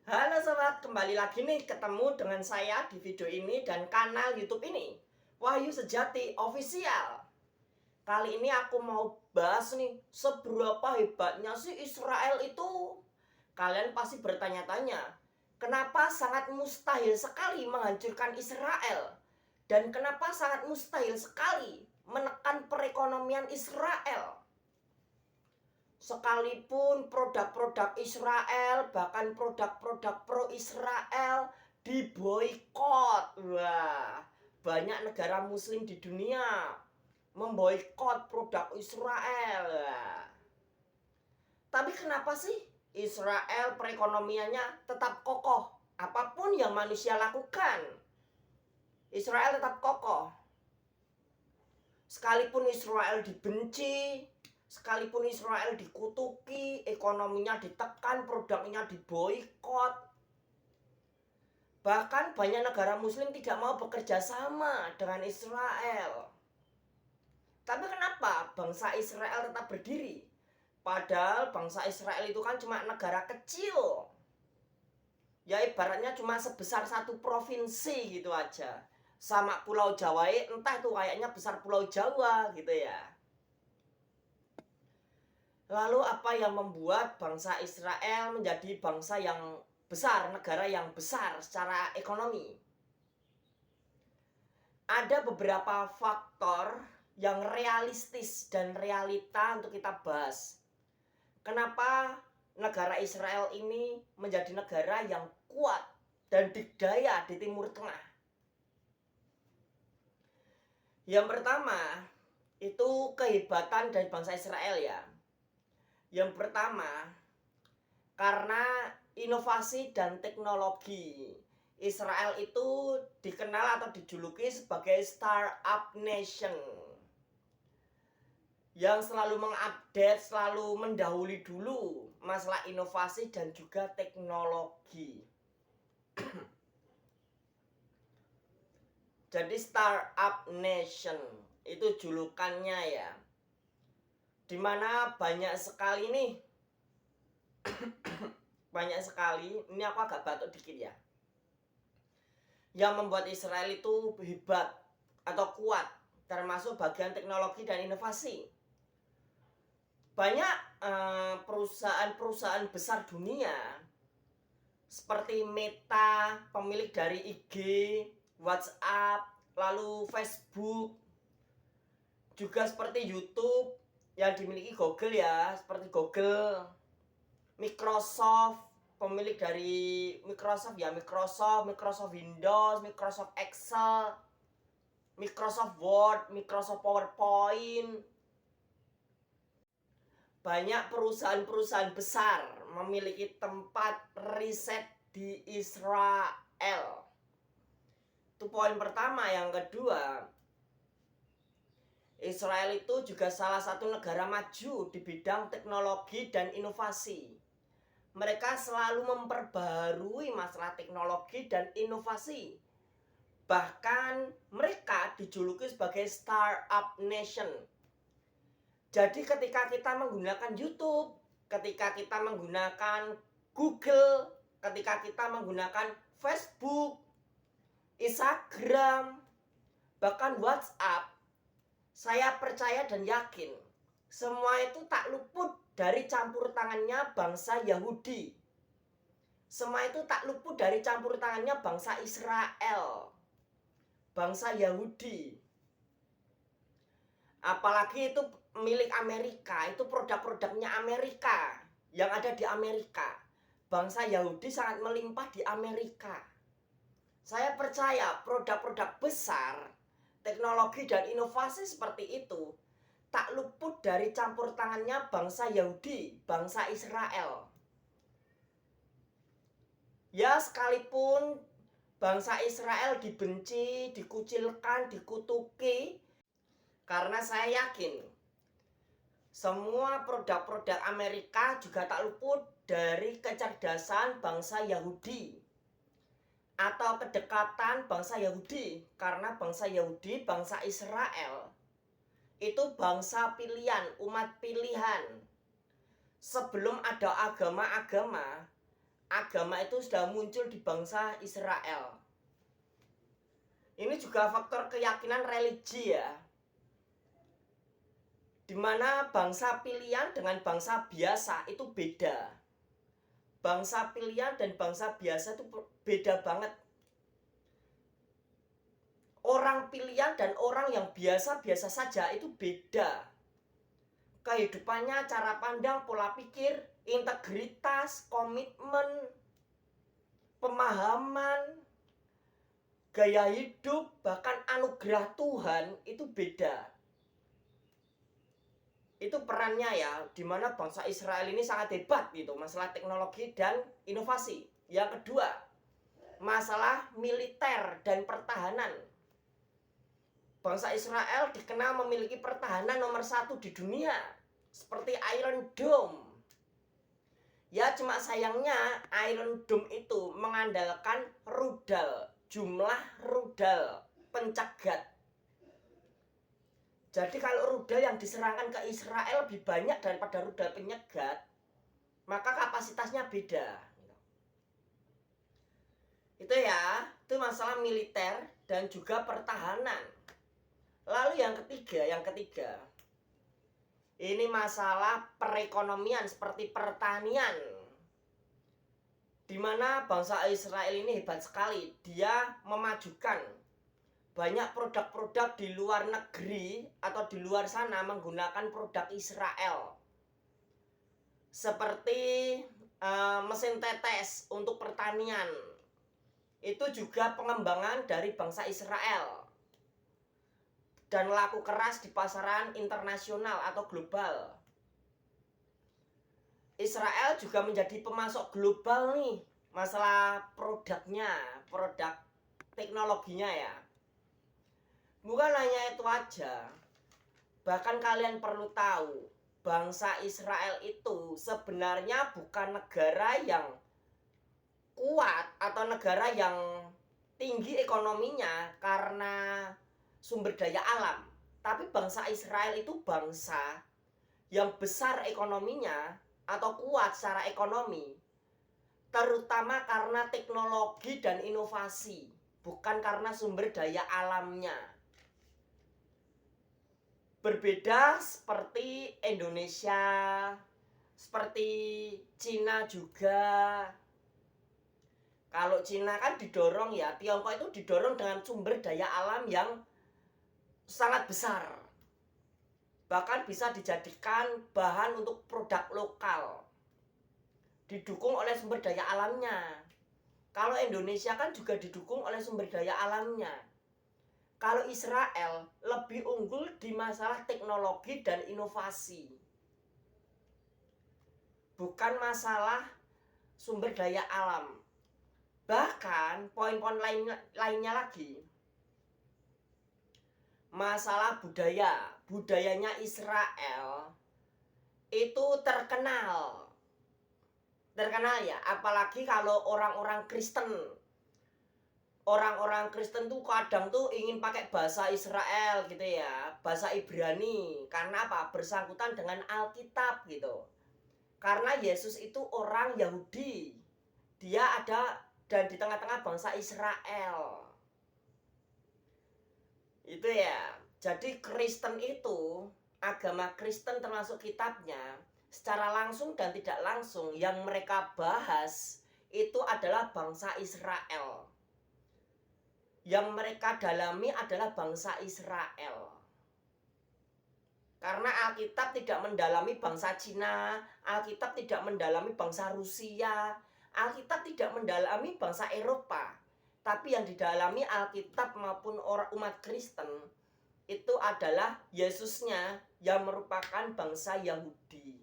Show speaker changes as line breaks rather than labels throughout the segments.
Halo sobat, kembali lagi nih ketemu dengan saya di video ini dan kanal YouTube ini, Wahyu Sejati Official. Kali ini aku mau bahas nih, seberapa hebatnya sih Israel itu? Kalian pasti bertanya-tanya, kenapa sangat mustahil sekali menghancurkan Israel? Dan kenapa sangat mustahil sekali menekan perekonomian Israel? Sekalipun produk-produk Israel, bahkan produk-produk pro-Israel diboikot. Wah, banyak negara muslim di dunia memboikot produk Israel. Tapi kenapa sih Israel perekonomiannya tetap kokoh? Apapun yang manusia lakukan, Israel tetap kokoh. Sekalipun Israel dibenci, sekalipun Israel dikutuki, ekonominya ditekan, produknya diboikot. Bahkan banyak negara muslim tidak mau bekerja sama dengan Israel. Tapi kenapa bangsa Israel tetap berdiri? Padahal bangsa Israel itu kan cuma negara kecil. Ya ibaratnya cuma sebesar satu provinsi gitu aja. Sama Pulau Jawa, entah itu kayaknya besar Pulau Jawa gitu ya. Lalu apa yang membuat bangsa Israel menjadi bangsa yang besar, negara yang besar secara ekonomi? Ada beberapa faktor yang realistis dan realita untuk kita bahas. Kenapa negara Israel ini menjadi negara yang kuat dan dikdaya di Timur Tengah? Yang pertama, itu kehebatan dari bangsa Israel ya. Yang pertama, karena inovasi dan teknologi. Israel itu dikenal atau dijuluki sebagai startup nation yang selalu mengupdate, selalu mendahului dulu masalah inovasi dan juga teknologi. Jadi startup nation itu julukannya ya. Dimana banyak sekali nih banyak sekali, ini aku agak batuk dikit ya, yang membuat Israel itu hebat atau kuat, termasuk bagian teknologi dan inovasi. Banyak perusahaan-perusahaan besar dunia seperti Meta, pemilik dari IG, WhatsApp, lalu Facebook, juga seperti YouTube yang dimiliki Google ya, seperti Google, Microsoft, pemilik dari Microsoft ya, Microsoft Windows, Microsoft Excel, Microsoft Word, Microsoft PowerPoint. Banyak perusahaan-perusahaan besar memiliki tempat riset di Israel. Itu poin pertama. Yang kedua, Israel itu juga salah satu negara maju di bidang teknologi dan inovasi. Mereka selalu memperbarui masalah teknologi dan inovasi. Bahkan mereka dijuluki sebagai startup nation. Jadi ketika kita menggunakan YouTube, ketika kita menggunakan Google, ketika kita menggunakan Facebook, Instagram, bahkan WhatsApp, saya percaya dan yakin semua itu tak luput dari campur tangannya bangsa Yahudi. Semua itu tak luput dari campur tangannya bangsa Israel, bangsa Yahudi. Apalagi itu milik Amerika, itu produk-produknya Amerika yang ada di Amerika. Bangsa Yahudi sangat melimpah di Amerika. Saya percaya produk-produk besar, teknologi dan inovasi seperti itu tak luput dari campur tangannya bangsa Yahudi, bangsa Israel. Ya sekalipun bangsa Israel dibenci, dikucilkan, dikutuki, karena saya yakin semua produk-produk Amerika juga tak luput dari kecerdasan bangsa Yahudi atau kedekatan bangsa Yahudi. Karena bangsa Yahudi, bangsa Israel itu bangsa pilihan, umat pilihan. Sebelum ada agama-agama, agama itu sudah muncul di bangsa Israel. Ini juga faktor keyakinan religi ya, dimana bangsa pilihan dengan bangsa biasa itu beda. Bangsa pilihan dan bangsa biasa itu beda banget. Orang pilihan dan orang yang biasa-biasa saja itu beda. Kehidupannya, cara pandang, pola pikir, integritas, komitmen, pemahaman, gaya hidup, bahkan anugerah Tuhan itu beda. Itu perannya ya, dimana bangsa Israel ini sangat hebat gitu, masalah teknologi dan inovasi. Yang kedua, masalah militer dan pertahanan. Bangsa Israel dikenal memiliki pertahanan nomor 1 di dunia, seperti Iron Dome. Ya cuma sayangnya Iron Dome itu mengandalkan rudal, jumlah rudal pencegat. Jadi kalau rudal yang diserahkan ke Israel lebih banyak daripada rudal penyegat, maka kapasitasnya beda. Itu ya, itu masalah militer dan juga pertahanan. Lalu yang ketiga, ini masalah perekonomian seperti pertanian, di mana bangsa Israel ini hebat sekali. Dia memajukan banyak produk-produk di luar negeri atau di luar sana menggunakan produk Israel, seperti mesin tetes untuk pertanian. Itu juga pengembangan dari bangsa Israel, dan laku keras di pasaran internasional atau global. Israel juga menjadi pemasok global nih, masalah produknya, produk teknologinya ya. Bukan hanya itu aja, bahkan kalian perlu tahu, bangsa Israel itu sebenarnya bukan negara yang kuat atau negara yang tinggi ekonominya karena sumber daya alam, tapi bangsa Israel itu bangsa yang besar ekonominya atau kuat secara ekonomi, terutama karena teknologi dan inovasi, bukan karena sumber daya alamnya. Berbeda seperti Indonesia, seperti Cina juga. Kalau Cina kan didorong ya, Tiongkok itu didorong dengan sumber daya alam yang sangat besar, bahkan bisa dijadikan bahan untuk produk lokal, didukung oleh sumber daya alamnya. Kalau Indonesia kan juga didukung oleh sumber daya alamnya. Kalau Israel lebih unggul di masalah teknologi dan inovasi, bukan masalah sumber daya alam. Bahkan poin-poin lainnya lagi, masalah budayanya Israel itu terkenal ya, apalagi kalau orang-orang Kristen tuh kadang tuh ingin pakai bahasa Israel gitu ya, bahasa Ibrani, karena apa? Bersangkutan dengan Alkitab gitu. Karena Yesus itu orang Yahudi, dia ada dan di tengah-tengah bangsa Israel. Itu ya. Jadi Kristen itu, agama Kristen termasuk kitabnya, secara langsung dan tidak langsung yang mereka bahas itu adalah bangsa Israel. Yang mereka dalami adalah bangsa Israel. Karena Alkitab tidak mendalami bangsa Cina, Alkitab tidak mendalami bangsa Rusia, Alkitab tidak mendalami bangsa Eropa. Tapi yang didalami Alkitab maupun umat Kristen itu adalah Yesusnya yang merupakan bangsa Yahudi.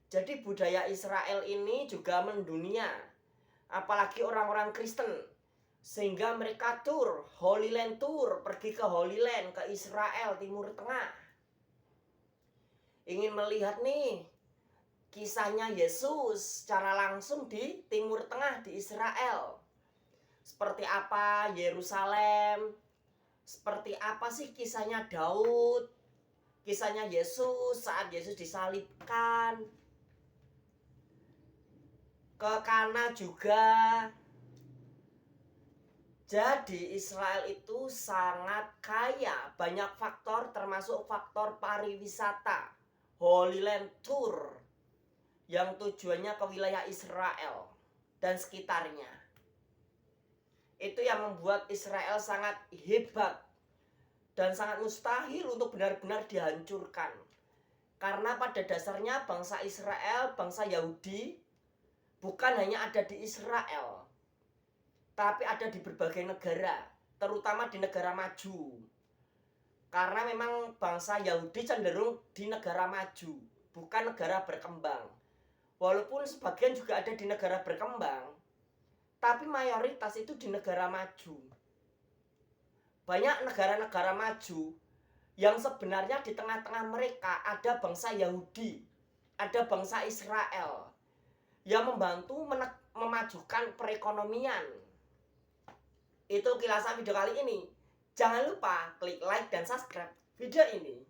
Jadi budaya Israel ini juga mendunia, apalagi orang-orang Kristen, sehingga mereka Holy Land Tour, pergi ke Holy Land, ke Israel, Timur Tengah, ingin melihat nih kisahnya Yesus secara langsung di Timur Tengah, di Israel. Seperti apa Yerusalem, seperti apa sih kisahnya Daud, kisahnya Yesus saat Yesus disalibkan. ke kana juga. Jadi Israel itu sangat kaya, banyak faktor termasuk faktor pariwisata, Holy Land Tour yang tujuannya ke wilayah Israel dan sekitarnya. Itu yang membuat Israel sangat hebat dan sangat mustahil untuk benar-benar dihancurkan. Karena pada dasarnya bangsa Israel, bangsa Yahudi bukan hanya ada di Israel, tapi ada di berbagai negara, terutama di negara maju. Karena memang bangsa Yahudi cenderung di negara maju, bukan negara berkembang. Walaupun sebagian juga ada di negara berkembang, tapi mayoritas itu di negara maju. Banyak negara-negara maju yang sebenarnya di tengah-tengah mereka ada bangsa Yahudi, ada bangsa Israel yang membantu memajukan perekonomian. Itu kilasan video kali ini. Jangan lupa klik like dan subscribe video ini.